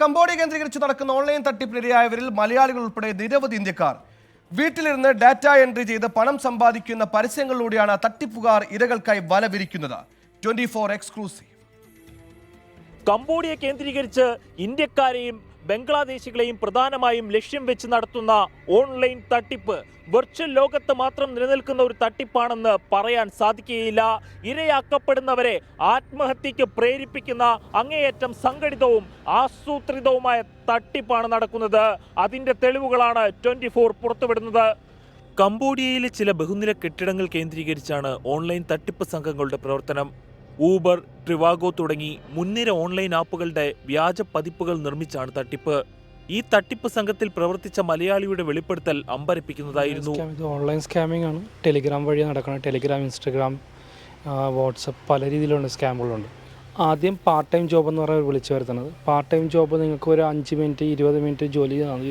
Cambodia കേന്ദ്രീകരിച്ച് നടക്കുന്ന online തട്ടിപ്പിനിരയായവരിൽ മലയാളികൾ ഉൾപ്പെടെ നിരവധി ഇന്ത്യക്കാർ വീട്ടിലിരുന്ന് ഡാറ്റ എൻട്രി ചെയ്ത് പണം സമ്പാദിക്കുന്ന പരസ്യങ്ങളിലൂടെയാണ് തട്ടിപ്പുകാർ ഇരകൾക്കായി വല വിരിക്കുന്നത്. 24 എക്സ്ക്ലൂസീവ്. കംബോഡിയ കേന്ദ്രീകരിച്ച് ഇന്ത്യക്കാരെയും ബംഗ്ലാദേശികളെയും പ്രധാനമായും ലക്ഷ്യം വെച്ച് നടത്തുന്ന ഓൺലൈൻ തട്ടിപ്പ് വെർച്വൽ ലോകത്ത് മാത്രം നിലനിൽക്കുന്ന ഒരു തട്ടിപ്പാണെന്ന് പറയാൻ സാധിക്കുകയില്ല. ഇരയാക്കപ്പെടുന്നവരെ ആത്മഹത്യക്ക് പ്രേരിപ്പിക്കുന്ന അങ്ങേയറ്റം സംഘടിതവും ആസൂത്രിതവുമായ തട്ടിപ്പാണ് നടക്കുന്നത്. അതിന്റെ തെളിവുകളാണ് 24 പുറത്തുവിടുന്നത്. കംബോഡിയയിലെ ചില ബഹുനില കെട്ടിടങ്ങൾ കേന്ദ്രീകരിച്ചാണ് ഓൺലൈൻ തട്ടിപ്പ് സംഘങ്ങളുടെ പ്രവർത്തനം. ഊബർ, ട്രിവാഗോ തുടങ്ങി മുൻനിര ഓൺലൈൻ ആപ്പുകളുടെ വ്യാജ പതിപ്പുകൾ നിർമ്മിച്ചാണ് തട്ടിപ്പ്. ഈ തട്ടിപ്പ് സംഘത്തിൽ പ്രവർത്തിച്ച മലയാളിയുടെ വെളിപ്പെടുത്തൽ അമ്പരപ്പിക്കുന്നതായിരുന്നു. ഇത് ഓൺലൈൻ സ്കാമിംഗ് ആണ്. ടെലിഗ്രാം വഴി നടക്കണം. ടെലിഗ്രാം, ഇൻസ്റ്റഗ്രാം, വാട്സപ്പ്, പല രീതിയിലുള്ള സ്കാമുകളുണ്ട്. ആദ്യം പാർട്ട് ടൈം ജോബ് എന്ന് പറയുന്നത് വിളിച്ചു വരുത്തുന്നത്. പാർട്ട് ടൈം ജോബ് നിങ്ങൾക്ക് ഒരു 5 മിനിറ്റ് 20 മിനിറ്റ് ജോലി ചെയ്താൽ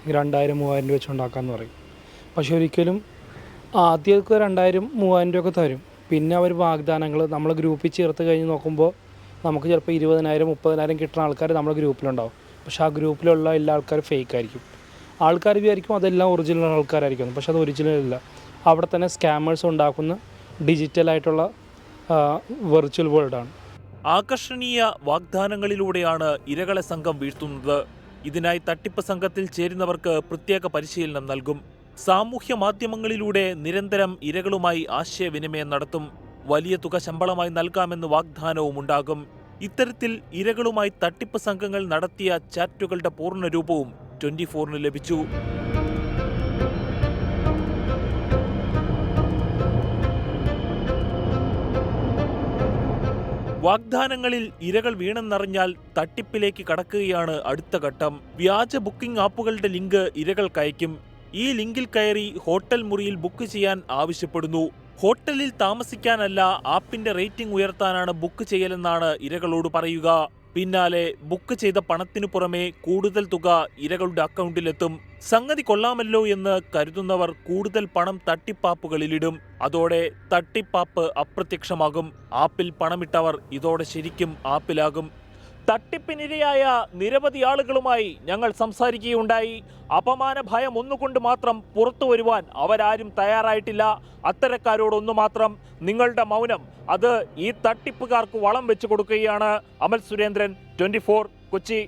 2000-3000 രൂപ വെച്ച് ഉണ്ടാക്കാമെന്ന് പറയും. പക്ഷെ ഒരിക്കലും ആദ്യമൊക്കെ 2000-3000 രൂപ തരും. പിന്നെ അവർ വാഗ്ദാനങ്ങൾ നമ്മൾ ഗ്രൂപ്പിൽ ചേർത്ത് കഴിഞ്ഞ് നോക്കുമ്പോൾ നമുക്ക് ചിലപ്പോൾ 20,000-30,000 കിട്ടുന്ന ആൾക്കാർ നമ്മുടെ ഗ്രൂപ്പിലുണ്ടാവും. പക്ഷേ ആ ഗ്രൂപ്പിലുള്ള എല്ലാ ആൾക്കാരും ഫേക്ക് ആയിരിക്കും. ആൾക്കാർ വിചാരിക്കും അതെല്ലാം ഒറിജിനൽ ആൾക്കാരായിരിക്കും. പക്ഷെ അത് ഒറിജിനൽ അല്ല. അവിടെ തന്നെ സ്കാമേഴ്സ് ഉണ്ടാക്കുന്ന ഡിജിറ്റലായിട്ടുള്ള വെർച്വൽ വേൾഡാണ്. ആകർഷണീയ വാഗ്ദാനങ്ങളിലൂടെയാണ് ഇരകളെ സംഘം വീഴ്ത്തുന്നത്. ഇതിനായി തട്ടിപ്പ് സംഘത്തിൽ ചേരുന്നവർക്ക് പ്രത്യേക പരിശീലനം നൽകും. സാമൂഹ്യ മാധ്യമങ്ങളിലൂടെ നിരന്തരം ഇരകളുമായി ആശയവിനിമയം നടത്തും. വലിയ തുക ശമ്പളമായി നൽകാമെന്ന് വാഗ്ദാനവും ഉണ്ടാകും. ഇത്തരത്തിൽ ഇരകളുമായി തട്ടിപ്പ് സംഘങ്ങൾ നടത്തിയ ചാറ്റുകളുടെ പൂർണ്ണ രൂപവും 24-ന് ലഭിച്ചു. വാഗ്ദാനങ്ങളിൽ ഇരകൾ വീണെന്നറിഞ്ഞാൽ തട്ടിപ്പിലേക്ക് കടക്കുകയാണ് അടുത്ത ഘട്ടം. വ്യാജ ബുക്കിംഗ് ആപ്പുകളുടെ ലിങ്ക് ഇരകൾക്കയക്കും. ഈ ലിങ്കിൽ കയറി ഹോട്ടൽ മുറിയിൽ ബുക്ക് ചെയ്യാൻ ആവശ്യപ്പെടുന്നു. ഹോട്ടലിൽ താമസിക്കാനല്ല, ആപ്പിന്റെ റേറ്റിംഗ് ഉയർത്താനാണ് ബുക്ക് ചെയ്യലെന്നാണ് ഇരകളോട് പറയുക. പിന്നാലെ ബുക്ക് ചെയ്ത പണത്തിനു പുറമെ കൂടുതൽ തുക ഇരകളുടെ അക്കൗണ്ടിലെത്തും. സംഗതി കൊള്ളാമല്ലോ എന്ന് കരുതുന്നവർ കൂടുതൽ പണം തട്ടിപ്പാപ്പുകളിലിടും. അതോടെ തട്ടിപ്പാപ്പ് അപ്രത്യക്ഷമാകും. ആപ്പിൽ പണമിട്ടവർ ഇതോടെ ശരിക്കും ആപ്പിലാകും. തട്ടിപ്പിനിരയായ നിരവധി ആളുകളുമായി ഞങ്ങൾ സംസാരിക്കുകയുണ്ടായി. അപമാന ഭയം ഒന്നുകൊണ്ട് മാത്രം പുറത്തു വരുവാൻ അവരാരും തയ്യാറായിട്ടില്ല. അത്തരക്കാരോടൊന്നു മാത്രം, നിങ്ങളുടെ മൗനം അത് ഈ തട്ടിപ്പുകാർക്ക് വളം വെച്ചു കൊടുക്കുകയാണ്. അമൽ സുരേന്ദ്രൻ, 24 കൊച്ചി.